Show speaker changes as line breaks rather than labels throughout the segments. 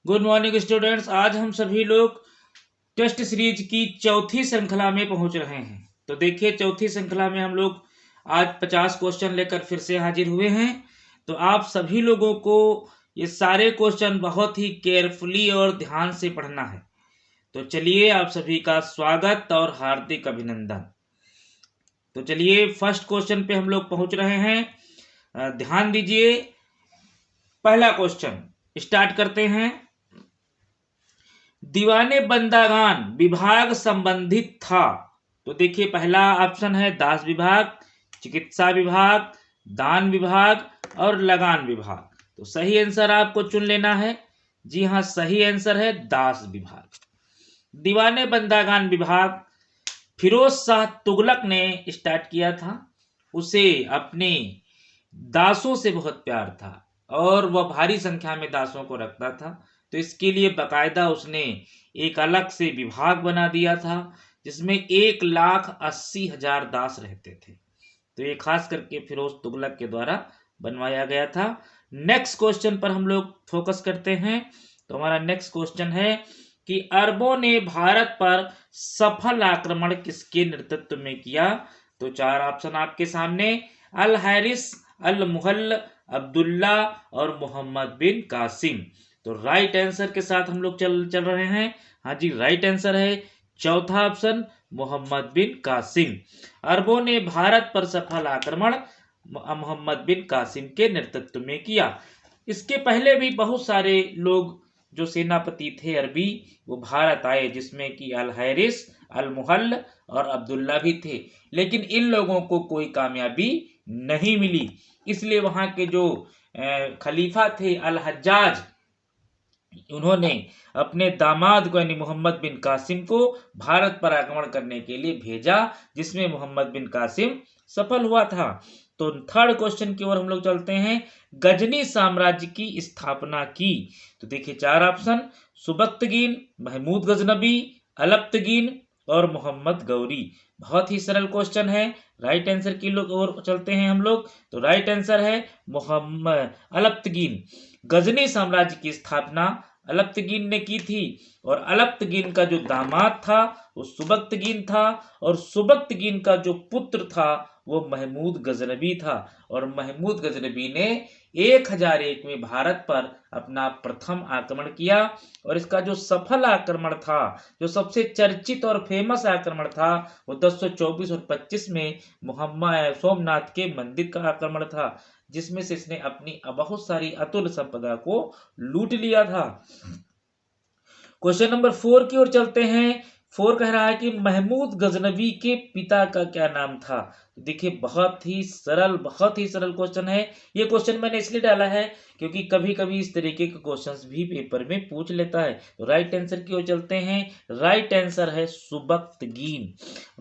Good morning students. आज हम सभी लोग टेस्ट सीरीज की चौथी श्रृंखला में पहुंच रहे हैं। तो देखिए, चौथी श्रृंखला में हम लोग आज 50 क्वेश्चन लेकर फिर से हाजिर हुए हैं। तो आप सभी लोगों को ये सारे क्वेश्चन बहुत ही केयरफुली और ध्यान से पढ़ना है। तो चलिए, आप सभी का स्वागत और हार्दिक अभिनंदन। तो चलिए, फर्स्ट क्वेश्चन पे हम लोग पहुंच रहे हैं। ध्यान दीजिए, पहला क्वेश्चन स्टार्ट करते हैं। दीवाने बंदागान विभाग संबंधित था। तो देखिए, पहला ऑप्शन है दास विभाग, चिकित्सा विभाग, दान विभाग और लगान विभाग। तो सही आंसर आपको चुन लेना है। जी हाँ, सही आंसर है दास विभाग। दीवाने बंदागान विभाग फिरोज शाह तुगलक ने स्टार्ट किया था। उसे अपने दासों से बहुत प्यार था और वह भारी संख्या में दासों को रखता था। तो इसके लिए बकायदा उसने एक अलग से विभाग बना दिया था जिसमें 1,80,000 दास रहते थे। तो ये खास करके फिरोज तुगलक के द्वारा बनवाया गया था। नेक्स्ट क्वेश्चन पर हम लोग फोकस करते हैं। तो हमारा नेक्स्ट क्वेश्चन है कि अरबों ने भारत पर सफल आक्रमण किसके नेतृत्व में किया। तो चार ऑप्शन आपके सामने, अल हैरिस, अल मुहल्ल, अब्दुल्ला और मोहम्मद बिन कासिम। तो राइट आंसर के साथ हम लोग चल रहे हैं। हाँ जी, राइट आंसर है चौथा ऑप्शन, मोहम्मद बिन कासिम। अरबों ने भारत पर सफल आक्रमण मोहम्मद बिन कासिम के नेतृत्व में किया। इसके पहले भी बहुत सारे लोग जो सेनापति थे अरबी, वो भारत आए, जिसमें कि अल हैरिस, अल मुहल्ल और अब्दुल्ला भी थे। लेकिन इन लोगों को कोई कामयाबी नहीं मिली। इसलिए वहां के जो खलीफा थे अल हज्जाज, उन्होंने अपने दामाद को यानी मोहम्मद बिन कासिम को भारत पर आक्रमण करने के लिए भेजा, जिसमें मोहम्मद बिन कासिम सफल हुआ था। तो थर्ड क्वेश्चन की ओर हम लोग चलते हैं। गजनी साम्राज्य की स्थापना की। तो देखिए, चार ऑप्शन, सुबक्तगीन, महमूद गजनबी, अलप्तगीन और मोहम्मद गौरी। बहुत ही सरल क्वेश्चन है। राइट आंसर की ओर चलते हैं हम लोग। तो राइट आंसर है मोहम्मद अलप्तगीन। गजनी साम्राज्य की स्थापना अलप्तगीन ने की थी और अलप्तगीन का जो दामाद था वो सुबक्तगीन था और सुबक्तगीन का जो पुत्र था वो महमूद गजनबी था। और महमूद गजनबी ने 1001 में भारत पर अपना प्रथम आक्रमण किया। और इसका जो सफल आक्रमण था, जो सबसे चर्चित और फेमस आक्रमण था, वो 1024 और 25 में मोहम्मद सोमनाथ के मंदिर का आक्रमण था, जिसमें से इसने अपनी बहुत सारी अतुल संपदा को लूट लिया था। क्वेश्चन नंबर 4 की ओर चलते हैं। 4 कह रहा है कि महमूद गजनवी के पिता का क्या नाम था। तो देखिए, बहुत ही सरल क्वेश्चन है। ये क्वेश्चन मैंने इसलिए डाला है क्योंकि कभी कभी इस तरीके के क्वेश्चंस भी पेपर में पूछ लेता है। तो राइट आंसर की ओर चलते हैं। राइट आंसर है सुबक्तगीन।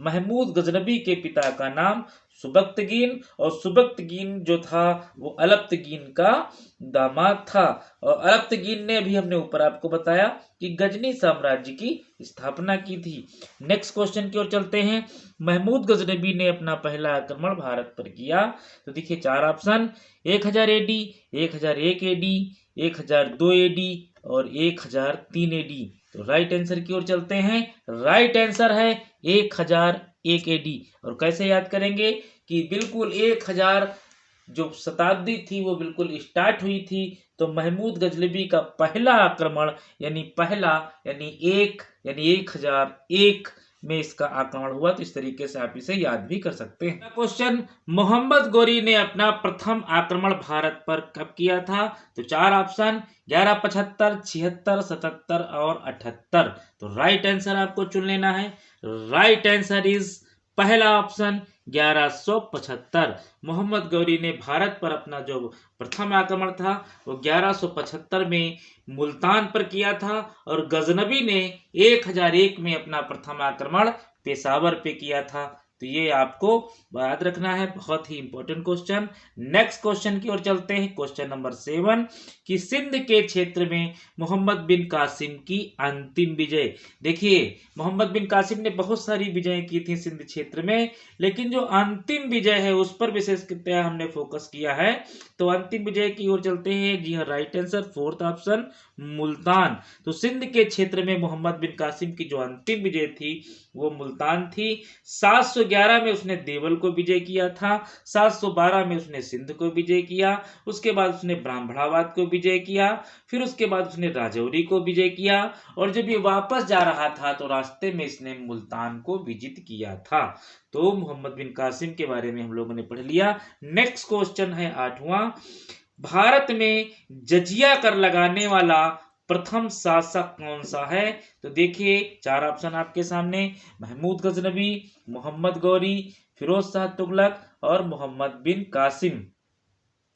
महमूद गजनवी के पिता का नाम सुबक्तगीन और सुबक्तगीन जो था वो अलप्तगीन का दामाद था। और अलप्तगीन ने भी हमने ऊपर आपको बताया कि गजनी साम्राज्य की स्थापना की थी। नेक्स्ट क्वेश्चन की ओर चलते हैं। महमूद गजनबी ने अपना पहला आक्रमण भारत पर किया। तो देखिए, चार ऑप्शन, 1000 एडी, 1001 एडी, 1002 एडी और 1003 एडी। तो राइट आंसर की ओर चलते हैं। राइट आंसर है 1001 एडी। और कैसे याद करेंगे कि बिल्कुल 1000 जो शताब्दी थी वो बिल्कुल स्टार्ट हुई थी। तो महमूद गजनबी का पहला आक्रमण यानी 1001 में इसका आक्रमण हुआ। तो इस तरीके से आप इसे याद भी कर सकते हैं। क्वेश्चन, मोहम्मद गौरी ने अपना प्रथम आक्रमण भारत पर कब किया था। तो चार ऑप्शन, 1175, 76, 77 और 78। तो राइट आंसर आपको चुन लेना है। राइट आंसर इज पहला ऑप्शन, 1175। मोहम्मद गौरी ने भारत पर अपना जो प्रथम आक्रमण था वो 1175 में मुल्तान पर किया था और गजनबी ने 1001 में अपना प्रथम आक्रमण पेशावर पे किया था। तो ये आपको याद रखना है, बहुत ही इंपॉर्टेंट क्वेश्चन। नेक्स्ट क्वेश्चन की ओर चलते हैं, क्वेश्चन नंबर 7 कि सिंध के क्षेत्र में मोहम्मद बिन कासिम की अंतिम विजय। देखिए मोहम्मद बिन कासिम ने बहुत सारी विजय की थी सिंध क्षेत्र में, लेकिन जो अंतिम विजय है उस पर विशेषतः हमने फोकस किया है। तो अंतिम विजय की ओर चलते हैं। जी हाँ, right answer fourth option Multan. तो सिंध के क्षेत्र में मोहम्मद बिन कासिम की जो अंतिम विजय थी वो मुल्तान थी। 711 में उसने देवल को विजय किया था, 712 में उसने सिंध को विजय किया, उसके बाद उसने ब्राह्मणाबाद को विजय किया, फिर उसके बाद उसने राजौरी को विजय किया, और जब ये वापस जा रहा था तो रास्ते में इसने मुल्तान को विजित किया था। तो मोहम्मद बिन कासिम के बारे में हम लोगों ने पढ़ लिया। नेक्स्ट क्वेश्चन है 8वां, भारत में जजिया कर लगाने वाला प्रथम शासक कौन सा है? तो देखिए 4 ऑप्शन आपके सामने, महमूद गजनबी, मोहम्मद गौरी, फिरोज शाह तुगलक और मोहम्मद बिन कासिम।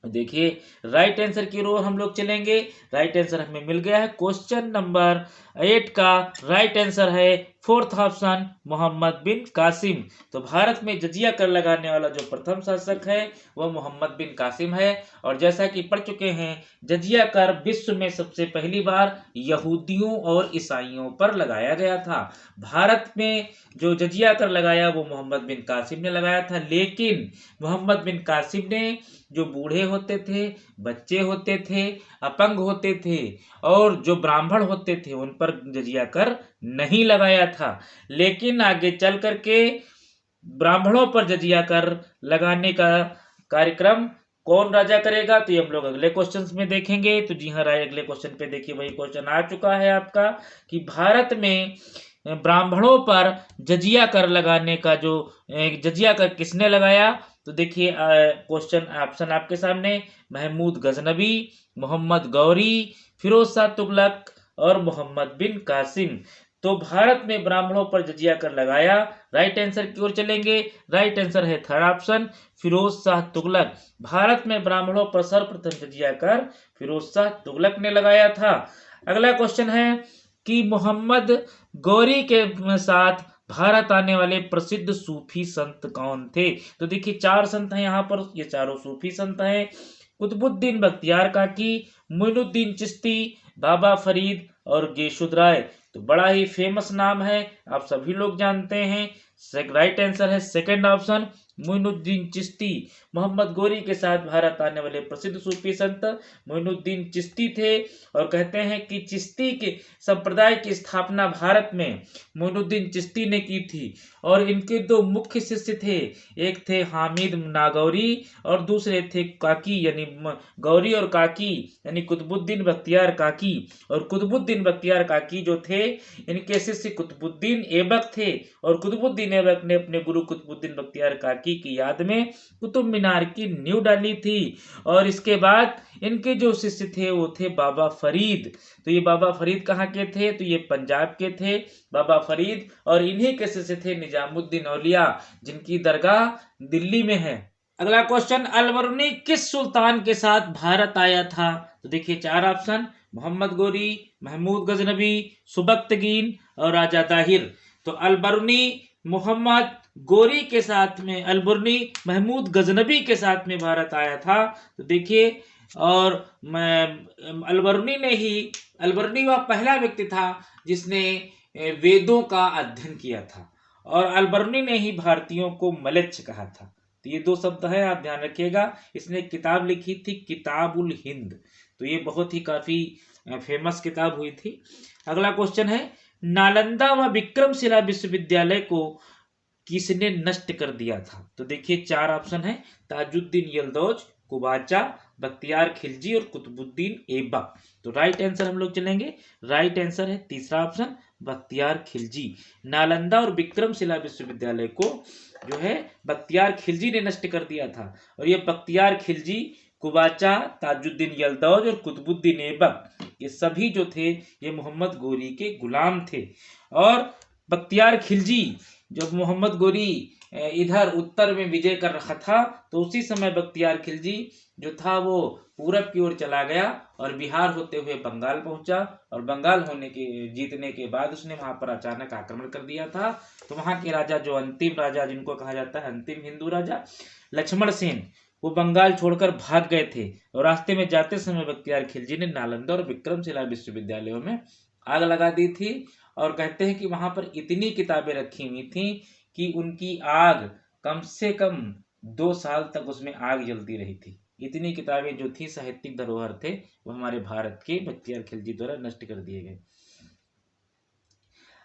देखिए राइट आंसर की ओर हम लोग चलेंगे। राइट आंसर हमें मिल गया है। क्वेश्चन नंबर 8 का राइट आंसर है फोर्थ ऑप्शन मोहम्मद बिन कासिम। तो भारत में जजिया कर लगाने वाला जो प्रथम शासक है वह मोहम्मद बिन कासिम है। और जैसा कि पढ़ चुके हैं, जजिया कर विश्व में सबसे पहली बार यहूदियों और ईसाइयों पर लगाया गया था। भारत में जो जजिया कर लगाया वो मोहम्मद बिन कासिम ने लगाया था, लेकिन मोहम्मद बिन कासिम ने जो बूढ़े होते थे, बच्चे होते थे, अपंग होते थे और जो ब्राह्मण होते थे उन पर जजिया कर नहीं लगाया था। लेकिन आगे चल करके ब्राह्मणों पर जजिया कर लगाने का कार्यक्रम कौन राजा करेगा, तो ये हम लोग अगले क्वेश्चंस में देखेंगे। तो जी हाँ, अगले क्वेश्चन पे देखिए वही क्वेश्चन आ चुका है आपका कि भारत में ब्राह्मणों पर जजिया कर लगाने का जो जजिया कर किसने लगाया? तो देखिए क्वेश्चन ऑप्शन आपके सामने, महमूद गजनबी, मोहम्मद गौरी, फिरोज शाह तुगलक और मोहम्मद बिन कासिम। तो भारत में ब्राह्मणों पर जजिया कर लगाया। राइट आंसर की ओर चलेंगे। राइट आंसर है थर्ड ऑप्शन फिरोज शाह तुगलक। भारत में ब्राह्मणों पर सर्वप्रथम जजिया कर फिरोज शाह तुगलक ने लगाया था। अगला क्वेश्चन है कि मोहम्मद गौरी के साथ भारत आने वाले प्रसिद्ध सूफी संत कौन थे? तो देखिए 4 संत हैं यहाँ पर, ये चारों सूफी संत हैं। कुतुबुद्दीन बख्तियार काकी, मोइनुद्दीन चिश्ती, बाबा फरीद और गेशुद राय। तो बड़ा ही फेमस नाम है, आप सभी लोग जानते हैं। राइट आंसर है सेकंड ऑप्शन मोइनुद्दीन चिश्ती। मोहम्मद गौरी के साथ भारत आने वाले प्रसिद्ध सूफी संत मोइनुद्दीन चिश्ती थे। और कहते हैं कि चिश्ती के संप्रदाय की स्थापना भारत में मोइनुद्दीन चिश्ती ने की थी। और इनके 2 मुख्य शिष्य थे, एक थे हामिद नागौरी और दूसरे थे काकी, यानी गौरी और काकी यानी कुतुबुद्दीन बख्तियार काकी। और कुतुबुद्दीन बख्तियार काकी जो थे, इनके शिष्य कुतुबुद्दीन ऐबक थे। और कुतुबुद्दीन ऐबक ने अपने गुरु कुतुबुद्दीन बख्तियार काकी की याद में कुतुब मीनार की नींव डाली थी। और इसके बाद इनके जो शिष्य थे वो थे बाबा फरीद। तो ये बाबा फरीद कहाँ के थे? तो ये पंजाब के थे बाबा फरीद। और इन्हीं के शिष्य थे निजामुद्दीन औलिया, जिनकी दरगाह दिल्ली में है। अगला क्वेश्चन, अलबरूनी किस सुल्तान के साथ भारत आया था? तो देखिए 4 ऑप्शन, मोहम्मद गौरी, महमूद गजनबी, सुबक्तगीन और राजा ताहिर। तो अलबरूनी मोहम्मद गौरी के साथ में, अलबरूनी महमूद गजनबी के साथ में भारत आया था। तो देखिए, और अलबरूनी वह पहला व्यक्ति था जिसने वेदों का अध्ययन किया था। और अलबरूनी ने ही भारतीयों को मलेच्छ कहा था। तो ये 2 शब्द है, आप ध्यान रखिएगा। इसने किताब लिखी थी किताबुल हिंद। तो ये बहुत ही काफी फेमस किताब हुई थी। अगला क्वेश्चन है, नालंदा व विक्रमशिला विश्वविद्यालय को किसने नष्ट कर दिया था? तो देखिए 4 ऑप्शन है, ताजुद्दीन यल्दौज, कुबाचा, बख्तियार खिलजी और कुतुबुद्दीन ऐबक। तो राइट आंसर हम लोग चलेंगे। राइट आंसर है तीसरा ऑप्शन बख्तियार खिलजी। नालंदा और विक्रमशिला विश्वविद्यालय को जो है बख्तियार खिलजी ने नष्ट कर दिया था। और ये बख्तियार खिलजी, कुबाचा, ताजुद्दीन यल्दौज और कुतुबुद्दीन ऐबक, ये सभी जो थे ये मोहम्मद गौरी के गुलाम थे। और बख्तियार खिलजी, जब मोहम्मद गौरी इधर उत्तर में विजय कर रहा था तो उसी समय बख्तियार खिलजी जो था वो पूरब की ओर चला गया और बिहार होते हुए बंगाल पहुंचा, और बंगाल जीतने के बाद उसने वहां पर अचानक आक्रमण कर दिया था। तो वहां के राजा, जो अंतिम राजा जिनको कहा जाता है अंतिम हिंदू राजा, लक्ष्मण सेन, वो बंगाल छोड़कर भाग गए थे। और रास्ते में जाते समय बख्तियार खिलजी ने नालंदा और विक्रमशिला विश्वविद्यालयों में आग लगा दी थी। और कहते हैं कि वहां पर इतनी किताबें रखी हुई थी कि उनकी आग कम से कम 2 साल तक उसमें आग जलती रही थी। इतनी किताबें जो थी, साहित्यिक धरोहर थे, वो हमारे भारत के बख्तियार खिलजी द्वारा नष्ट कर दिए गए।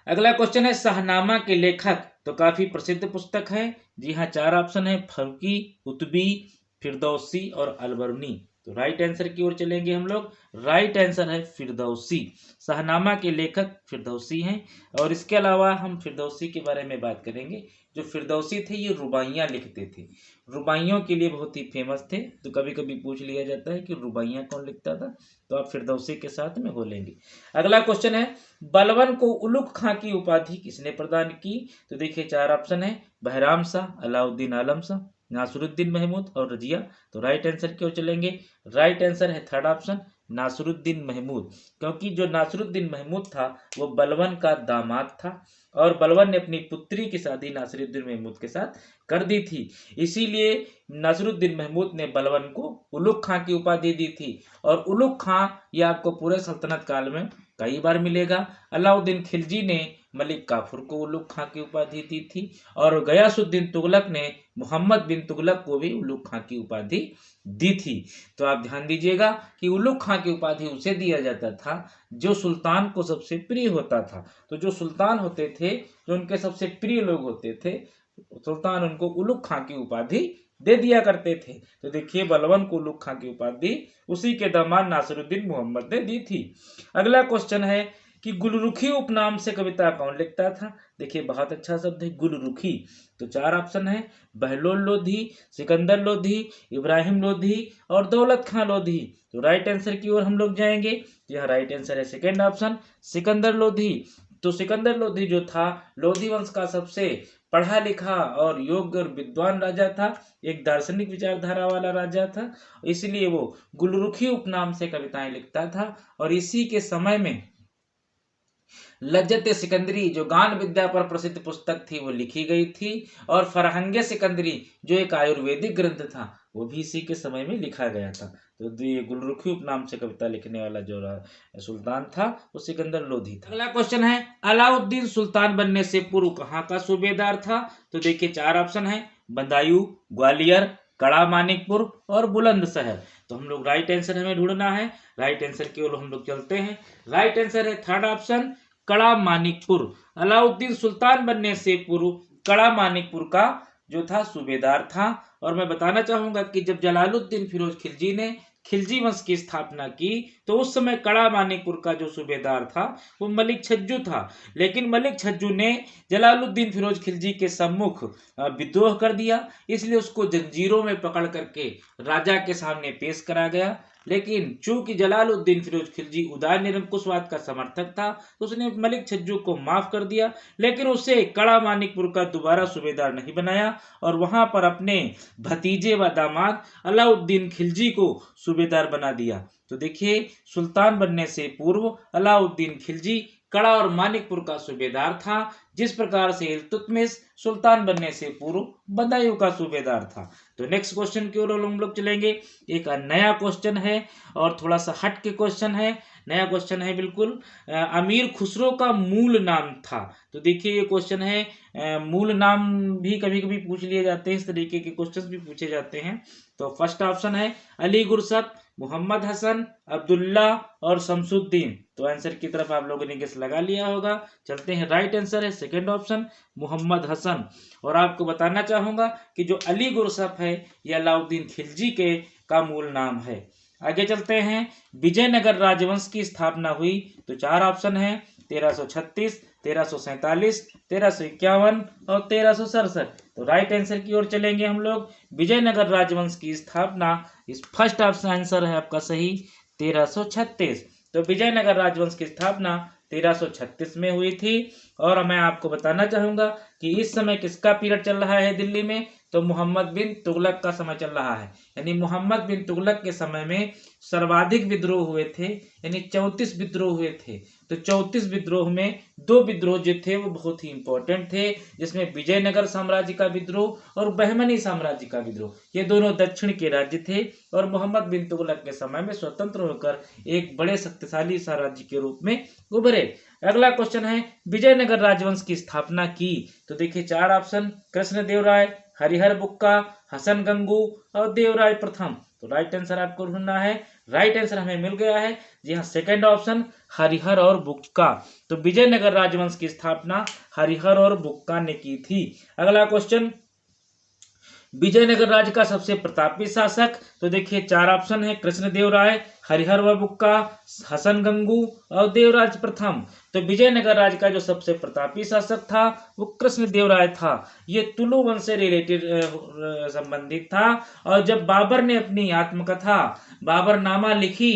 अगला क्वेश्चन है, शाहनामा के लेखक। तो काफी प्रसिद्ध पुस्तक है। जी हाँ, 4 ऑप्शन है, फरूकी, कुतुबी, फिरदौसी और अलबरूनी। तो राइट आंसर की ओर चलेंगे हम लोग। राइट आंसर है फिरदौसी। शाहनामा के लेखक फिरदौसी हैं। और इसके अलावा हम फिरदौसी के बारे में बात करेंगे। जो फिरदौसी थे, ये रुबाइयाँ लिखते थे, रुबाइयों के लिए बहुत ही फेमस थे। तो कभी कभी पूछ लिया जाता है कि रुबाइयाँ कौन लिखता था, तो आप फिरदौसी के साथ में हो लेंगे। अगला क्वेश्चन है, बलबन को उलुग खां की उपाधि किसने प्रदान की? तो देखिए 4 ऑप्शन है, बहराम शाह, अलाउद्दीन आलम शाह, नासिरुद्दीन महमूद और रजिया। तो राइट आंसर की ओर चलेंगे। राइट आंसर है 3rd ऑप्शन, नासिरुद्दीन महमूद। क्योंकि जो नासिरुद्दीन महमूद था, वो बलबन का दामाद था, और बलबन ने अपनी पुत्री की शादी नासिरुद्दीन महमूद के साथ कर दी थी। इसीलिए नासिरुद्दीन महमूद ने बलबन को उलुग खां की उपाधि दी थी। और उलुग खां ये आपको पूरे सल्तनत काल में कई बार मिलेगा। अलाउद्दीन खिलजी ने मलिक काफूर को उलुग खां की उपाधि दी थी, और गयासुद्दीन तुगलक ने मोहम्मद बिन तुगलक को भी उलुग खां की उपाधि दी थी। तो आप ध्यान दीजिएगा कि उलुग खां की उपाधि उसे दिया जाता था जो सुल्तान को सबसे प्रिय होता था। तो जो सुल्तान होते थे, जो उनके सबसे प्रिय लोग होते थे, सुल्तान उनको उलुग खां की उपाधि दे दिया करते थे। तो देखिए, बलबन को उलुग खां की उपाधि उसी के दामाद नासिरुद्दीन मोहम्मद ने दी थी। अगला क्वेश्चन है कि गुलरुखी उपनाम से कविता कौन लिखता था? देखिए, बहुत अच्छा शब्द है गुलरुखी। तो 4 ऑप्शन है, बहलोल लोधी, सिकंदर लोधी, इब्राहिम लोधी और दौलत खां लोधी। तो राइट आंसर की ओर हम लोग जाएंगे। यह राइट आंसर है 2nd ऑप्शन, सिकंदर लोधी। तो सिकंदर लोधी जो था, लोधी वंश का सबसे पढ़ा लिखा और योग्य और विद्वान राजा था। एक दार्शनिक विचारधारा वाला राजा था, इसलिए वो गुलरुखी उपनाम से कविताएं लिखता था। और इसी के समय में लज्जत सिकंदरी, जो गान विद्या पर प्रसिद्ध पुस्तक थी, वो लिखी गई थी। और फरहंगे सिकंदरी, जो एक आयुर्वेदिक ग्रंथ था, वो भी इसी के समय में लिखा गया था। तो ये गुलरुखी उपनाम से कविता लिखने वाला जो सुल्तान था, वो सिकंदर लोधी था। अगला क्वेश्चन है, अलाउद्दीन सुल्तान बनने से पूर्व कहाँ का सूबेदार था? तो देखिए 4 ऑप्शन है, बदायूं, ग्वालियर, कड़ा मानिकपुर और बुलंदशहर। तो हम लोग राइट आंसर हमें ढूंढना है। राइट आंसर की ओर हम लोग चलते हैं। राइट आंसर है 3rd ऑप्शन, कड़ा मानिकपुर। अलाउद्दीन सुल्तान बनने से पूर्व कड़ा मानिकपुर का जो था सूबेदार था। और मैं बताना चाहूंगा कि जब जलालुद्दीन फिरोज खिलजी ने खिलजी वंश की स्थापना की, तो उस समय कड़ा मानिकपुर का जो सूबेदार था, वो मलिक छज्जू था। लेकिन मलिक छज्जू ने जलालुद्दीन फिरोज खिलजी के सम्मुख विद्रोह कर दिया, इसलिए उसको जंजीरों में पकड़ करके राजा के सामने पेश करा गया। लेकिन चूंकि जलालुद्दीन फिरोज खिलजी उदार निरंकुशवाद का समर्थक था, तो उसने मलिक छज्जू को माफ कर दिया, लेकिन उसे कड़ा मानिकपुर का दोबारा सूबेदार नहीं बनाया, और वहां पर अपने भतीजे व दामाद अलाउद्दीन खिलजी को सूबेदार बना दिया। तो देखिए, सुल्तान बनने से पूर्व अलाउद्दीन खिलजी कड़ा और मानिकपुर का सूबेदार था, जिस प्रकार से इल्तुतमिश सुल्तान बनने से पूर्व बदायूं का सूबेदार था। तो नेक्स्ट क्वेश्चन की ओर हम लोग चलेंगे। एक नया क्वेश्चन है और थोड़ा सा हट के क्वेश्चन है, नया क्वेश्चन है बिल्कुल। अमीर खुसरो का मूल नाम था? तो देखिए, ये क्वेश्चन है, मूल नाम भी कभी कभी पूछ लिए जाते हैं, इस तरीके के क्वेश्चन भी पूछे जाते हैं। तो फर्स्ट ऑप्शन है, अली गुरसत, मोहम्मद हसन, अब्दुल्ला और शमसुद्दीन। तो आंसर की तरफ आप लोगों ने गेस लगा लिया होगा। चलते हैं, राइट आंसर है 2nd ऑप्शन, मोहम्मद हसन। और आपको बताना चाहूंगा कि जो अली गुरसत है, यह अलाउद्दीन खिलजी के का मूल नाम है। आगे चलते हैं, विजयनगर राजवंश की स्थापना हुई? तो 4 ऑप्शन है, 1336, 1347, 1351 और 1367। तो राइट आंसर की ओर चलेंगे हम लोग। विजयनगर राजवंश की स्थापना, इस फर्स्ट ऑप्शन आंसर है आपका सही, 1336। तो विजयनगर राजवंश की स्थापना 1336 में हुई थी। और मैं आपको बताना चाहूँगा कि इस समय किसका पीरियड चल रहा है दिल्ली में, तो मोहम्मद बिन तुगलक का समय चल रहा है। यानी मोहम्मद बिन तुगलक के समय में सर्वाधिक विद्रोह हुए थे, यानी 34 विद्रोह हुए थे। तो 34 विद्रोह में 2 विद्रोह जो थे वो बहुत ही इंपॉर्टेंट थे, जिसमें विजयनगर साम्राज्य का विद्रोह और बहमनी साम्राज्य का विद्रोह, ये दोनों दक्षिण के राज्य थे और मोहम्मद बिन तुगलक के समय में स्वतंत्र होकर एक बड़े शक्तिशाली साम्राज्य के रूप में उभरे। अगला क्वेश्चन है विजयनगर राजवंश की स्थापना की। तो देखिए 4 ऑप्शन, कृष्णदेवराय, हरिहर बुक्का, हसन गंगू और देवराय प्रथम। तो राइट आंसर आपको ढूंढना है। राइट आंसर हमें मिल गया है, जी हाँ, सेकंड ऑप्शन हरिहर और बुक्का। तो विजयनगर राजवंश की स्थापना हरिहर और बुक्का ने की थी। अगला क्वेश्चन, विजयनगर राज्य का सबसे प्रतापी शासक। तो देखिए 4 ऑप्शन है, कृष्णदेवराय, हरिहर व बुक्का, हसन गंगू और देवराज प्रथम। तो विजयनगर राज्य का जो सबसे प्रतापी शासक था वो कृष्णदेवराय था। ये तुलु वंश से रिलेटेड संबंधित था। और जब बाबर ने अपनी आत्मकथा बाबरनामा लिखी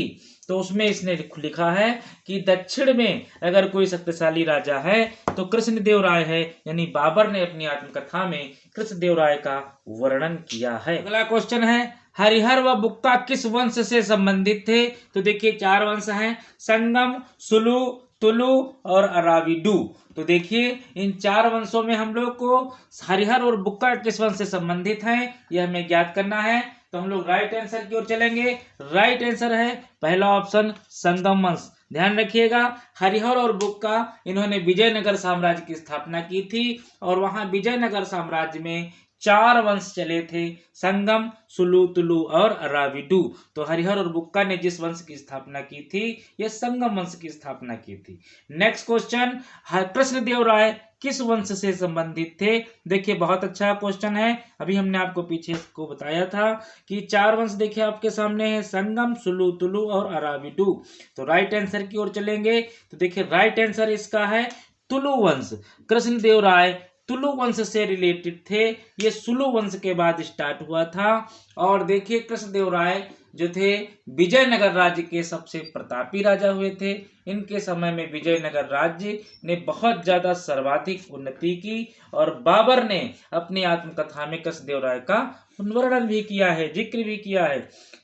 तो उसमें इसने लिखा है कि दक्षिण में अगर कोई शक्तिशाली राजा है तो कृष्णदेवराय है। यानी बाबर ने अपनी आत्मकथा में कृष्णदेवराय का वर्णन किया है। अगला क्वेश्चन है हरिहर व बुक्का किस वंश से संबंधित थे। तो देखिए 4 वंश हैं, संगम, सुलु, तुलु और अराविडू। तो देखिए इन 4 वंशों में हम लोग को हरिहर और बुक्का किस वंश से संबंधित हैं यह हमें ज्ञात करना है। तो हम लोग राइट आंसर की ओर चलेंगे। राइट आंसर है पहला ऑप्शन संगम वंश। ध्यान रखिएगा, हरिहर और बुक्का इन्होंने विजयनगर साम्राज्य की स्थापना की थी और वहां विजयनगर साम्राज्य में 4 वंश चले थे, संगम, सुलु, तुलु और अराविडू। तो हरिहर और बुक्का ने जिस वंश की स्थापना की थी यह संगम वंश की स्थापना की थी। नेक्स्ट क्वेश्चन, कृष्णदेवराय किस वंश से संबंधित थे। देखिए बहुत अच्छा क्वेश्चन है, अभी हमने आपको पीछे को बताया था कि 4 वंश देखिए आपके सामने है, संगम, सुलु, तुलु और अराविडू। तो राइट आंसर की ओर चलेंगे। तो देखिए राइट आंसर इसका है तुलु वंश। कृष्णदेवराय तुलु वंश से रिलेटेड थे, ये सुलु वंश के बाद स्टार्ट हुआ था। और देखिए कृष्णदेवराय जो थे विजयनगर राज्य के सबसे प्रतापी राजा हुए थे। इनके समय में विजयनगर राज्य ने बहुत ज्यादा सर्वाधिक उन्नति की और बाबर ने अपनी आत्मकथा में कृष्णदेवराय का वर्णन भी किया है, जिक्र भी किया है।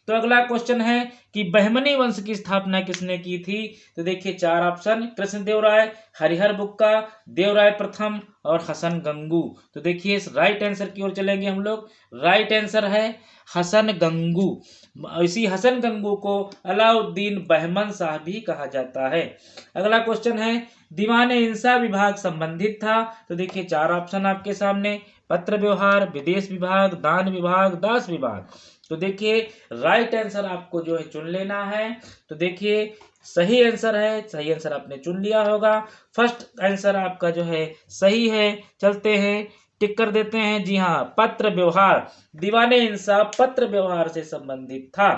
तो अगला क्वेश्चन है कि बहमनी वंश की स्थापना किसने की थी। तो देखिए 4 ऑप्शन, कृष्णदेवराय, हरिहर बुक्का, देवराय प्रथम और हसन गंगू। तो देखिए राइट आंसर की ओर चलेंगे हम लोग। राइट आंसर है हसन गंगू। इसी हसन गंगू को अलाउद्दीन बहमन शाह भी कहा जाता है। अगला क्वेश्चन है दीवाने इंसा विभाग संबंधित था। तो देखिए 4 ऑप्शन आपके सामने, पत्र व्यवहार, विदेश विभाग, दान विभाग, दास विभाग। तो देखिए राइट आंसर आपको जो है चुन लेना है। तो देखिए सही आंसर है, सही आंसर आपने चुन लिया होगा। फर्स्ट आंसर आपका जो है सही है। चलते हैं, टिक कर देते हैं। जी हाँ, पत्र व्यवहार, दीवाने इंसाफ पत्र व्यवहार से संबंधित था।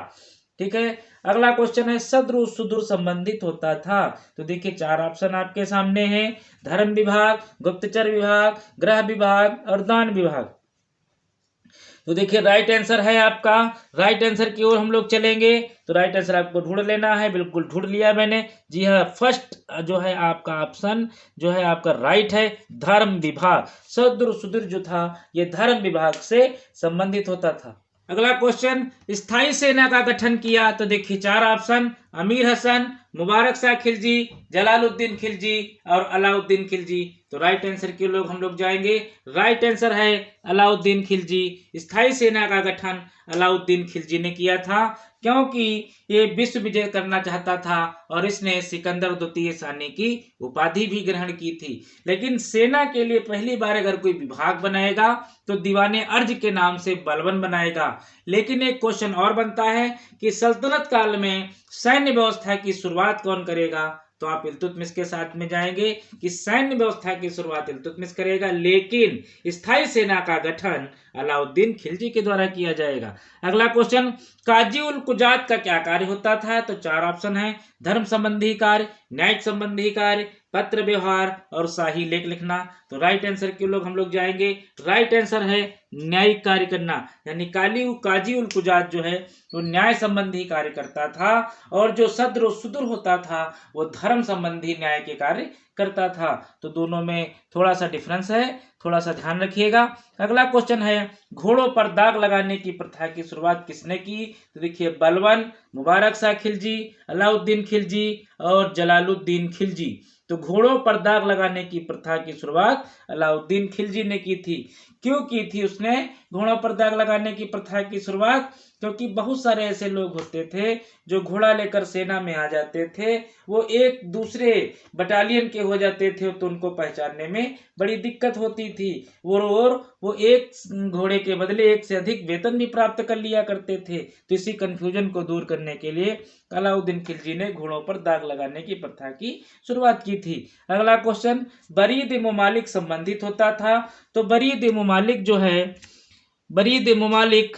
ठीक है। अगला क्वेश्चन है सद्र सुदूर संबंधित होता था। तो देखिए 4 ऑप्शन आपके सामने हैं, धर्म विभाग, गुप्तचर विभाग, गृह विभाग और दान विभाग। तो देखिए राइट आंसर है आपका। राइट आंसर की ओर हम लोग चलेंगे। तो राइट आंसर आपको ढूंढ लेना है, बिल्कुल ढूंढ लिया मैंने। जी हाँ, फर्स्ट जो है आपका ऑप्शन जो है आपका राइट है, धर्म विभाग। सद्र सुदूर जो था ये धर्म विभाग से संबंधित होता था। अगला क्वेश्चन, स्थायी सेना का गठन किया। तो देखिए 4 ऑप्शन, अमीर हसन, मुबारक शाह खिलजी, जलालुद्दीन खिलजी और अलाउद्दीन खिलजी। तो राइट आंसर के लोग हम लोग जाएंगे। राइट आंसर है अलाउद्दीन खिलजी। स्थायी सेना का गठन अलाउद्दीन खिलजी ने किया था, क्योंकि ये विश्व विजय करना चाहता था और इसने सिकंदर द्वितीय सानी की उपाधि भी ग्रहण की थी। लेकिन सेना के लिए पहली बार अगर कोई विभाग बनाएगा तो दीवाने अर्ज के नाम से बलबन बनाएगा। लेकिन एक क्वेश्चन और बनता है कि सल्तनत काल में सैन्य व्यवस्था की शुरुआत कौन करेगा। तो आप इल्तुतमिश के साथ में जाएंगे कि सैन्य व्यवस्था की शुरुआत इल्तुतमिश करेगा, लेकिन स्थायी सेना का गठन अलाउद्दीन खिलजी के द्वारा किया जाएगा। अगला क्वेश्चन, काजी उल कुजात का क्या कार्य होता था? तो 4 ऑप्शन है, धर्म संबंधी कार्य, न्यायिक संबंधी कार्य, पत्र व्यवहार और शाही लेख लिखना। तो राइट आंसर के लोग हम लोग जाएंगे, राइट आंसर है न्यायिक कार्य करना, यानी काजी उल कुजात जो है वो न्याय संबंधी कार्य करता था, और जो सद्र सुदूर होता था वो धर्म संबंधी न्याय के कार्य करता था। तो दोनों में थोड़ा सा डिफरेंस है, थोड़ा सा ध्यान रखिएगा। अगला क्वेश्चन है, घोड़ों पर दाग लगाने की प्रथा की शुरुआत किसने की? तो देखिए, बलबन, मुबारक शाह खिलजी, अलाउद्दीन खिलजी और जलालुद्दीन खिलजी। तो घोड़ों पर दाग लगाने की प्रथा की शुरुआत अलाउद्दीन खिलजी ने की थी। क्यों की थी उसने घोड़ों पर दाग लगाने की प्रथा की शुरुआत? क्योंकि बहुत सारे ऐसे लोग होते थे जो घोड़ा लेकर सेना में आ जाते थे, वो एक दूसरे बटालियन के हो जाते थे, तो उनको पहचानने में बड़ी दिक्कत होती थी, और वो एक घोड़े के बदले एक से अधिक वेतन भी प्राप्त कर लिया करते थे। तो इसी कंफ्यूजन को दूर करने के लिए अलाउद्दीन खिलजी ने घोड़ों पर दाग लगाने की प्रथा की शुरुआत की थी। अगला क्वेश्चन, बरीद मुमालिक संबंधित होता था। तो बरीद मुमालिक जो है, बरीद मुमालिक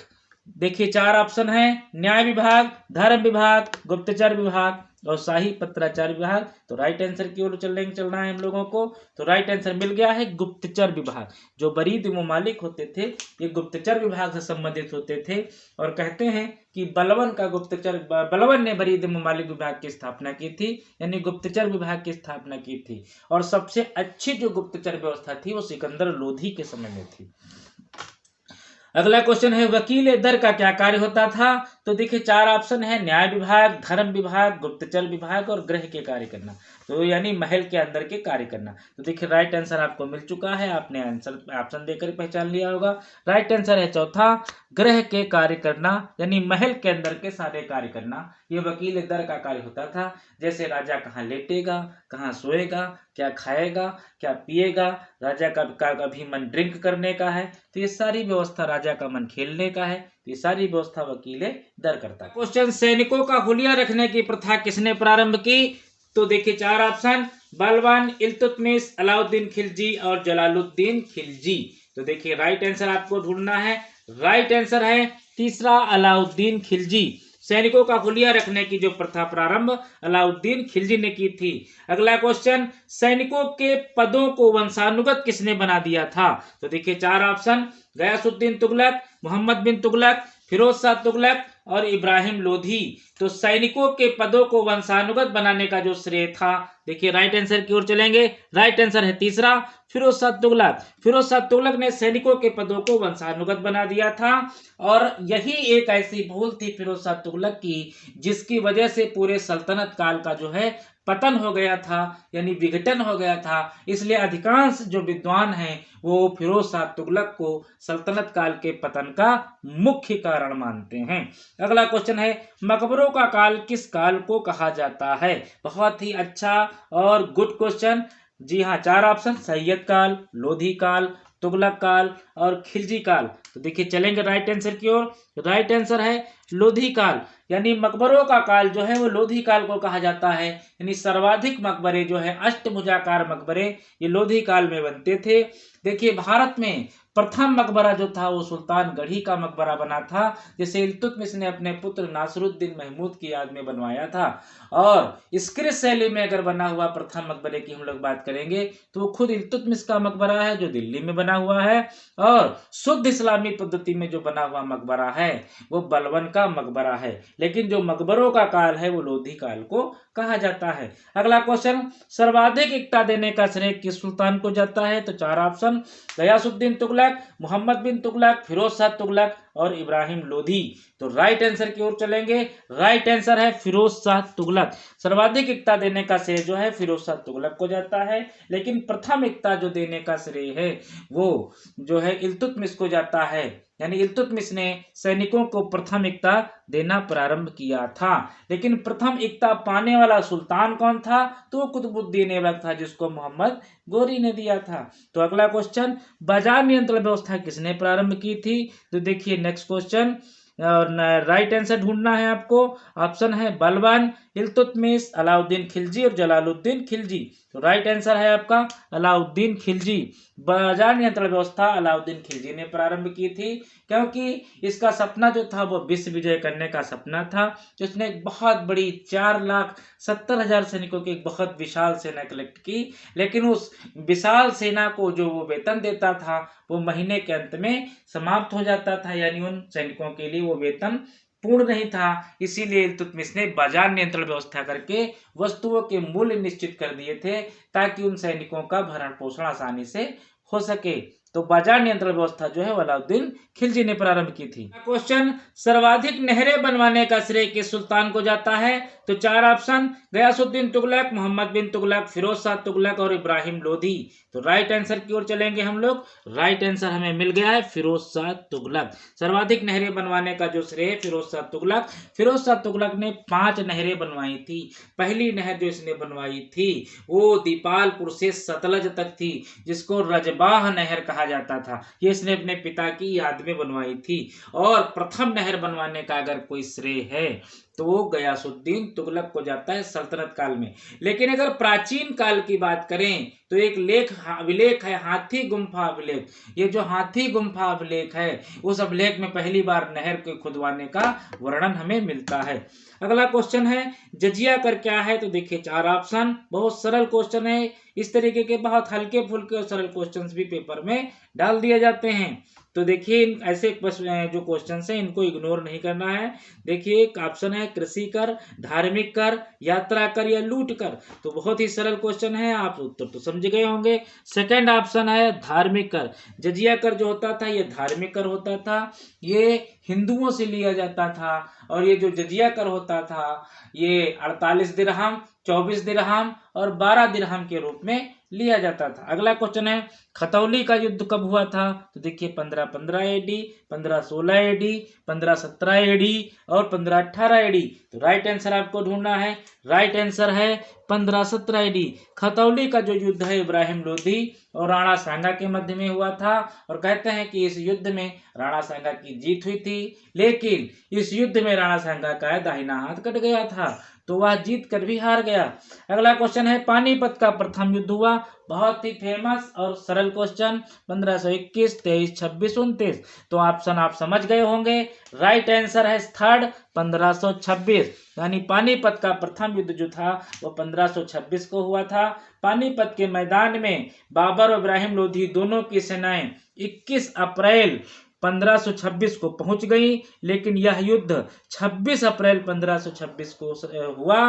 देखिए 4 ऑप्शन है, न्याय विभाग, धर्म विभाग, गुप्तचर विभाग और शाही पत्राचार विभाग। तो राइट आंसर की ओर चलना है हम लोगों को। तो राइट आंसर मिल गया है गुप्तचर विभाग। जो बरीद मुमालिक होते थे ये गुप्तचर विभाग से संबंधित होते थे, और कहते हैं कि बलबन ने बरीद मुमालिक विभाग की स्थापना की थी, यानी गुप्तचर विभाग की स्थापना की थी। और सबसे अच्छी जो गुप्तचर व्यवस्था थी वो सिकंदर लोधी के समय में थी। अगला क्वेश्चन है, वकील दर का क्या कार्य होता था? तो देखिए 4 ऑप्शन है, न्याय विभाग, धर्म विभाग, गुप्तचर विभाग और गृह के कार्य करना। तो यानी महल के अंदर के कार्य करना। तो देखिए राइट आंसर आपको मिल चुका है, आपने आंसर ऑप्शन देकर पहचान लिया होगा। राइट आंसर है चौथा, गृह के कार्य करना, यानी महल के अंदर के सारे कार्य करना। ये वकील दर का कार्य होता था। जैसे राजा कहाँ लेटेगा, कहाँ सोएगा, क्या खाएगा, क्या पिएगा, राजा का कभी मन ड्रिंक करने का है, तो ये सारी व्यवस्था राजा का मन खेलने का है, तो ये सारी व्यवस्था वकील दर करता है। क्वेश्चन, सैनिकों का हुलिया रखने की प्रथा किसने प्रारंभ की? तो देखिए 4 ऑप्शन, बलबन, इल्तुतमिश, अलाउद्दीन खिलजी और जलालुद्दीन खिलजी। तो देखिए राइट आंसर आपको ढूंढना है, राइट आंसर है तीसरा, अलाउद्दीन खिलजी। सैनिकों का हुलिया रखने की जो प्रथा प्रारंभ अलाउद्दीन खिलजी ने की थी। अगला क्वेश्चन, सैनिकों के पदों को वंशानुगत किसने बना दिया था? तो देखिए 4 ऑप्शन, गयासुद्दीन तुगलक, मोहम्मद बिन तुगलक, फिरोज शाह तुगलक और इब्राहिम लोधी। तो सैनिकों के पदों को वंशानुगत बनाने का जो श्रेय था, देखिए राइट आंसर की ओर चलेंगे, राइट आंसर है तीसरा, फिरोज शाह तुगलक। फिरोज शाह तुगलक ने सैनिकों के पदों को वंशानुगत बना दिया था, और यही एक ऐसी भूल थी फिरोज शाह तुगलक की जिसकी वजह से पूरे सल्तनत काल का जो है पतन हो गया था, यानी विघटन हो गया था। इसलिए अधिकांश जो विद्वान हैं वो फिरोज शाह तुगलक को सल्तनत काल के पतन का मुख्य कारण मानते हैं। अगला क्वेश्चन है, मकबरों का काल किस काल को कहा जाता है? बहुत ही अच्छा और गुड क्वेश्चन। जी हाँ, 4 ऑप्शन, सैयद काल, लोधी काल, तुगलक काल और खिलजी काल। तो देखिए चलेंगे राइट आंसर की ओर। राइट आंसर है लोधी काल, यानी मकबरों का काल जो है वो लोधी काल को कहा जाता है। यानी सर्वाधिक मकबरे जो है अष्टभुजाकार मकबरे ये लोधी काल में बनते थे। देखिए भारत में प्रथम मकबरा जो था वो सुल्तान गढ़ी का मकबरा बना था, जिसे इल्तुतमिश ने अपने पुत्र नासिरुद्दीन महमूद की याद में बनवाया था। और स्क्रिप्ट शैली में अगर बना हुआ प्रथम मकबरे की हम लोग बात करेंगे तो वो खुद इल्तुतमिश का मकबरा है जो दिल्ली में बना हुआ है, और शुद्ध इस्लामी पद्धति में जो बना हुआ मकबरा है वो बलबन का मकबरा है। लेकिन जो मकबरों का काल है वो लोधी काल को कहा जाता है। अगला क्वेश्चन, सर्वाधिक एकता देने का श्रेय किस सुल्तान को जाता है? तो 4 ऑप्शन, गयासुद्दीन तुगलक, मोहम्मद बिन तुगलक, फिरोज शाह तुगलक और इब्राहिम लोधी। तो राइट आंसर की ओर चलेंगे, राइट आंसर है फिरोज शाह तुगलक। सर्वाधिक एकता देने का श्रेय जो है फिरोज शाह तुगलक को जाता है, लेकिन प्रथम एकता जो देने का श्रेय है वो जो है इल्तुतमिश को जाता है। यानी इल्तुतमिश ने सैनिकों को प्रथम एकता देना प्रारंभ किया था। लेकिन प्रथम एकता पाने वाला सुल्तान कौन था? तो कुतुबुद्दीन ऐबक था, जिसको मोहम्मद गोरी ने दिया था। तो अगला क्वेश्चन, बाजार नियंत्रण व्यवस्था किसने प्रारंभ की थी? तो देखिए नेक्स्ट क्वेश्चन, और राइट आंसर ढूंढना है आपको। ऑप्शन है बलबन, इल्तुतमिश, अलाउद्दीन खिलजी और जलालुद्दीन खिलजी। तो राइट आंसर है आपका अलाउद्दीन खिलजी। बाजार नियंत्रण व्यवस्था अलाउद्दीन खिलजी ने प्रारंभ की थी, क्योंकि इसका सपना जो था वो विश्व विजय करने का सपना था। जिसने एक बहुत बड़ी 4,70,000 सैनिकों की एक बहुत विशाल सेना कलेक्ट की, लेकिन उस विशाल सेना को जो वो वेतन देता था वो महीने के अंत में समाप्त हो जाता था, यानी उन सैनिकों के लिए वो वेतन पूर्ण नहीं था। इसीलिए इल्तुतमिश ने बाजार नियंत्रण व्यवस्था करके वस्तुओं के मूल्य निश्चित कर दिए थे, ताकि उन सैनिकों का भरण पोषण आसानी से हो सके। तो बाजार नियंत्रण व्यवस्था जो है वो अलाउद्दीन खिलजी ने प्रारंभ की थी। क्वेश्चन, सर्वाधिक नहरें बनवाने का श्रेय किस सुल्तान को जाता है? तो 4 ऑप्शन, गयासुद्दीन तुगलक, मोहम्मद बिन तुगलक, फिरोज शाह तुगलक और इब्राहिम लोधी। तो राइट आंसर की ओर चलेंगे हम लोग। राइट आंसर हमें मिल गया है फिरोज शाह तुगलक। सर्वाधिक नहरें बनवाने का जो श्रेय फिरोज शाह तुगलक, फिरोज शाह तुगलक ने 5 नहरें बनवाई थी। पहली नहर जो इसने बनवाई थी वो दीपालपुर से सतलज तक थी, जिसको रजबाह नहर कहा जाता था। ये इसने अपने पिता की याद में बनवाई थी। और प्रथम नहर बनवाने का अगर कोई श्रेय है तो वो गयासुद्दीन तुगलक को जाता है सल्तनत काल में। लेकिन अगर प्राचीन काल की बात करें तो एक अभिलेख है, हाथी गुम्फा अभिलेख। ये जो हाथी गुम्फा अभिलेख है, उस अभिलेख में पहली बार नहर के खुदवाने का वर्णन हमें मिलता है। अगला क्वेश्चन है, जजिया कर क्या है? तो देखिए 4 ऑप्शन, बहुत सरल क्वेश्चन है। इस तरीके के बहुत हल्के फुल्के और सरल क्वेश्चंस भी पेपर में डाल दिए जाते हैं। तो देखिए ऐसे जो क्वेश्चंस हैं इनको इग्नोर नहीं करना है। देखिए एक ऑप्शन है कृषि कर, धार्मिक कर, यात्रा कर या लूट कर। तो बहुत ही सरल क्वेश्चन है, आप उत्तर तो समझ गए होंगे। सेकंड ऑप्शन है धार्मिक कर। जजिया कर जो होता था ये धार्मिक कर होता था, ये हिंदुओं से लिया जाता था। और ये जो जजिया कर होता था ये 48 दिरहम, 24 दिरहम और 12 दिरहम के रूप में लिया जाता था। अगला क्वेश्चन है, खतौली का युद्ध कब हुआ था? तो देखिए 1515 एडी, 1516 एडी, 1517 एडी और 1518 एडी। तो राइट आंसर आपको ढूंढना है। राइट आंसर है 1517 एडी। खतौली का जो युद्ध है इब्राहिम लोधी और राणा सांगा के मध्य में हुआ था। और कहते हैं कि इस युद्ध में राणा सांगा की जीत हुई थी, लेकिन इस युद्ध में राणा सांगा का दाहिना हाथ कट गया था, तो वह जीत कर भी हार गया। अगला क्वेश्चन है, पानीपत का प्रथम युद्ध हुआ। बहुत ही फेमस और सरल क्वेश्चन, 1521, 23, 26, 29। तो ऑप्शन आप समझ गए होंगे। राइट आंसर है थर्ड 1526, यानी पानीपत का प्रथम युद्ध जो था वो 1526 को हुआ था। पानीपत के मैदान में बाबर और इब्राहिम लोधी दोनों की सेनाएं 21 अप्रैल 1526 को पहुंच गई, लेकिन यह युद्ध 26 अप्रैल 1526 को हुआ।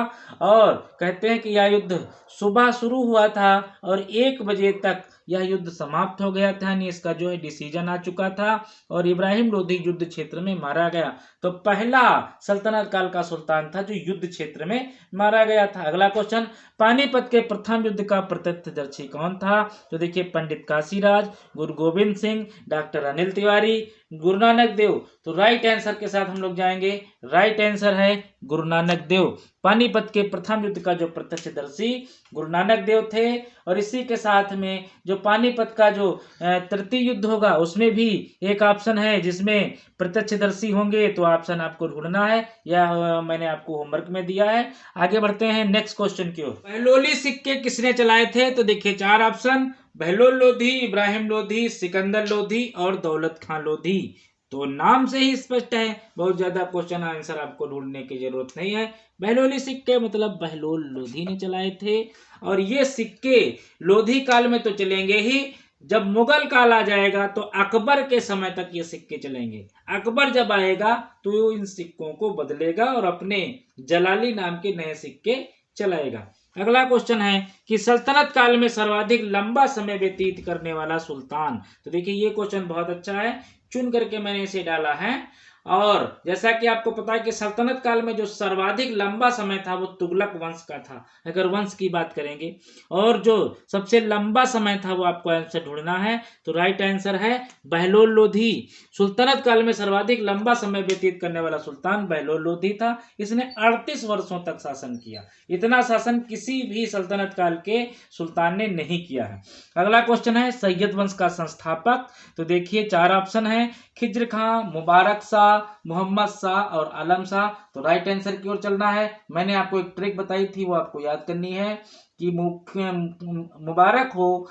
और कहते हैं कि यह युद्ध सुबह शुरू हुआ था और 1 बजे तक यह युद्ध समाप्त हो गया था, यानी इसका जो है डिसीजन आ चुका था और इब्राहिम लोधी युद्ध क्षेत्र में मारा गया। तो पहला सल्तनत काल का सुल्तान था जो युद्ध क्षेत्र में मारा गया था। अगला क्वेश्चन, पानीपत के प्रथम युद्ध का प्रत्यक्षदर्शी कौन था? तो देखिए पंडित काशीराज, गुरु गोविंद सिंह, डॉक्टर अनिल तिवारी, गुरु नानक देव। तो राइट आंसर के साथ हम लोग जाएंगे। राइट आंसर है गुरु नानक देव। पानीपत के प्रथम युद्ध का जो प्रत्यक्षदर्शी गुरु नानक देव थे। और इसी के साथ में जो पानीपत का जो तृतीय युद्ध होगा उसमें भी एक ऑप्शन है जिसमें प्रत्यक्षदर्शी होंगे, तो ऑप्शन आपको ढूंढना है, या मैंने आपको होमवर्क में दिया है। आगे बढ़ते हैं नेक्स्ट क्वेश्चन की ओर। बहलोली सिक्के किसने चलाए थे? तो देखिए 4 ऑप्शन, बहलोल लोधी, इब्राहिम लोधी, सिकंदर लोधी और दौलत खां लोधी। तो नाम से ही स्पष्ट है, बहुत ज्यादा क्वेश्चन आंसर आपको ढूंढने की जरूरत नहीं है। बहलोली सिक्के मतलब बहलोल लोधी ने चलाए थे। और ये सिक्के लोधी काल में तो चलेंगे ही, जब मुगल काल आ जाएगा तो अकबर के समय तक ये सिक्के चलेंगे। अकबर जब आएगा तो इन सिक्कों को बदलेगा और अपने जलाली नाम के नए सिक्के चलाएगा। अगला क्वेश्चन है कि सल्तनत काल में सर्वाधिक लंबा समय व्यतीत करने वाला सुल्तान। तो देखिए ये क्वेश्चन बहुत अच्छा है, चुन करके मैंने इसे डाला है। और जैसा कि आपको पता है कि सल्तनत काल में जो सर्वाधिक लंबा समय था वो तुगलक वंश का था, अगर वंश की बात करेंगे। और जो सबसे लंबा समय था वो आपको आंसर ढूंढना है। तो राइट आंसर है बहलोल लोधी। सुल्तनत काल में सर्वाधिक लंबा समय व्यतीत करने वाला सुल्तान बहलोल लोधी था। इसने 38 वर्षों तक शासन किया। इतना शासन किसी भी सल्तनत काल के सुल्तान ने नहीं किया है। अगला क्वेश्चन है सैयद वंश का संस्थापक। तो देखिए 4 ऑप्शन है, खिज्र खां, मुबारक शाह,
मोहम्मद शाह और आलम शाह। तो राइट आंसर की ओर चलना है। मैंने आपको एक ट्रिक बताई थी, वो आपको याद करनी है कि मुबारक हो,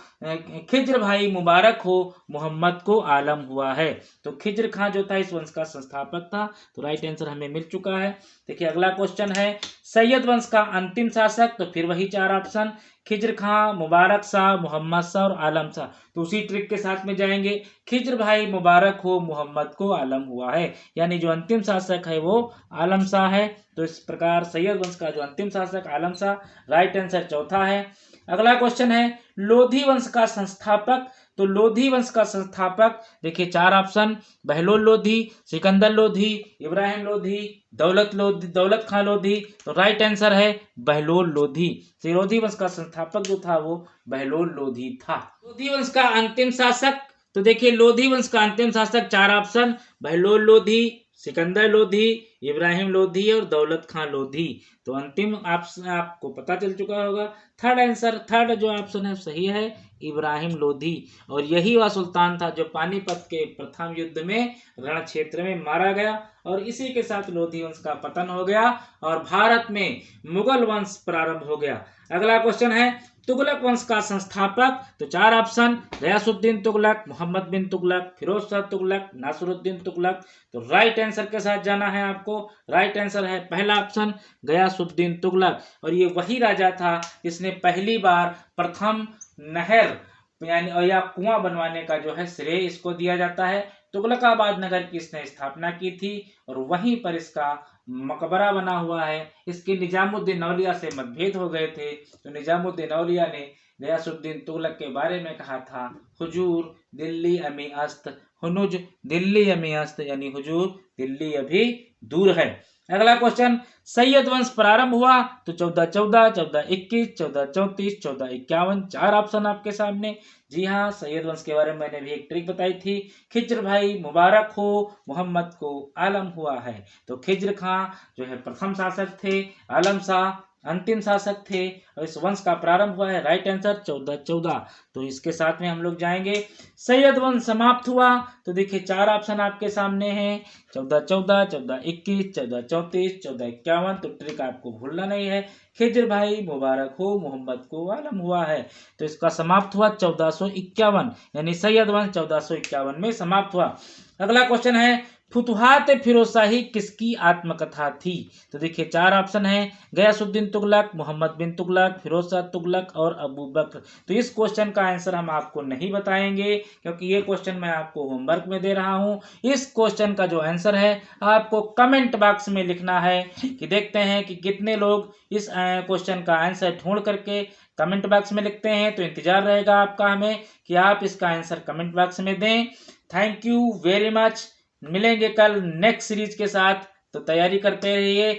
खिज्र भाई मुबारक हो, मोहम्मद को आलम हुआ है। तो खिज्र खां जो था इस वंश का संस्थापक था। तो राइट आंसर हमें मिल चुका है। देखिए अगला क्वेश्चन है सैयद वंश का अंतिम शासक। तो फिर वही चार ऑप्शन, खिज्र खां, मुबारक शाह, मोहम्मद शाह और आलम शाह। तो उसी ट्रिक के साथ में जाएंगे, खिज्र भाई मुबारक हो, मोहम्मद को आलम हुआ है, यानी जो अंतिम शासक है वो आलम शाह है। तो इस प्रकार सैयद वंश का जो अंतिम शासक आलम शाह, राइट आंसर चौथा है। अगला क्वेश्चन है लोधी वंश का संस्थापक। तो लोधी वंश का संस्थापक देखिए चार ऑप्शन, बहलोल लोधी, सिकंदर लोधी, इब्राहिम लोधी, दौलत खां लोधी। तो राइट आंसर है बहलोल लोधी। तो लोधी वंश का संस्थापक जो था वो बहलोल लोधी था। लोधी वंश का अंतिम शासक, तो देखिए लोधी वंश का अंतिम शासक चार ऑप्शन, बहलोल लोधी, सिकंदर लोधी, इब्राहिम लोधी और दौलत खां लोधी। तो अंतिम ऑप्शन आपको पता चल चुका होगा। थर्ड आंसर, थर्ड जो ऑप्शन है सही है, इब्राहिम लोधी। और यही वह सुल्तान था जो पानीपत के प्रथम युद्ध में रण क्षेत्र में मारा गया और इसी के साथ लोधी वंश का पतन हो गया और भारत में मुगल वंश प्रारंभ हो गया। अगला क्वेश्चन है तुगलक वंश का संस्थापक। तो चार ऑप्शन, गयासुद्दीन तुगलक, मोहम्मद बिन तुगलक, फिरोज शाह तुगलक, नासिरुद्दीन तुगलक। तो राइट आंसर के साथ जाना है आपको। राइट आंसर है पहला ऑप्शन, गयासुद्दीन तुगलक। और ये वही राजा था जिसने पहली बार प्रथम नहर यानी या कुआं बनवाने का जो है श्रेय इसको दिया जाता है। तुगलकाबाद नगर की इसने स्थापना की थी और वहीं पर इसका मकबरा बना हुआ है। इसके निजामुद्दीन औलिया से मतभेद हो गए थे, तो निजामुद्दीन औलिया ने गयासुद्दीन तुगलक के बारे में कहा था, हुजूर दिल्ली अमी अस्त, हुनुज दिल्ली अमी अस्त, यानी हुजूर दिल्ली अभी दूर है। अगला क्वेश्चन, सैयद वंश प्रारंभ हुआ। तो 1414, 1421, 1434, 1451, चार ऑप्शन आपके सामने। जी हाँ, सैयद वंश के बारे में मैंने भी एक ट्रिक बताई थी, खिज्र भाई मुबारक हो, मोहम्मद को आलम हुआ है। तो खिज्र खां जो है प्रथम शासक थे, आलम शाह अंतिम शासक थे और इस वंश का प्रारंभ हुआ है। Right answer 1414। तो इसके साथ में हम लोग जाएंगे, सैयद वंश समाप्त हुआ। तो देखिए चार ऑप्शन आपके सामने हैं, 1414, 1421, 1434, 1451। तो ट्रिक आपको भूलना नहीं है, खिज्र भाई मुबारक हो, मोहम्मद को आलम हुआ है। तो इसका समाप्त हुआ 1451, यानी सैयद वंश 1451 में समाप्त हुआ। अगला क्वेश्चन है फुतुहात फिरोजशाही किसकी आत्मकथा थी। तो देखिए चार ऑप्शन है, गयासुद्दीन तुगलक, मोहम्मद बिन तुगलक, फिरोज शाह तुगलक और अबू बकर। तो इस क्वेश्चन का आंसर हम आपको नहीं बताएंगे क्योंकि ये क्वेश्चन मैं आपको होमवर्क में दे रहा हूँ। इस क्वेश्चन का जो आंसर है आपको कमेंट बॉक्स में लिखना है कि देखते हैं कि कितने लोग इस क्वेश्चन का आंसर ढूंढ करके कमेंट बॉक्स में लिखते हैं। तो इंतजार रहेगा आपका हमें कि आप इसका आंसर कमेंट बॉक्स में दें। Thank you very much. मिलेंगे कल नेक्स्ट सीरीज के साथ, तो तैयारी करते रहिए।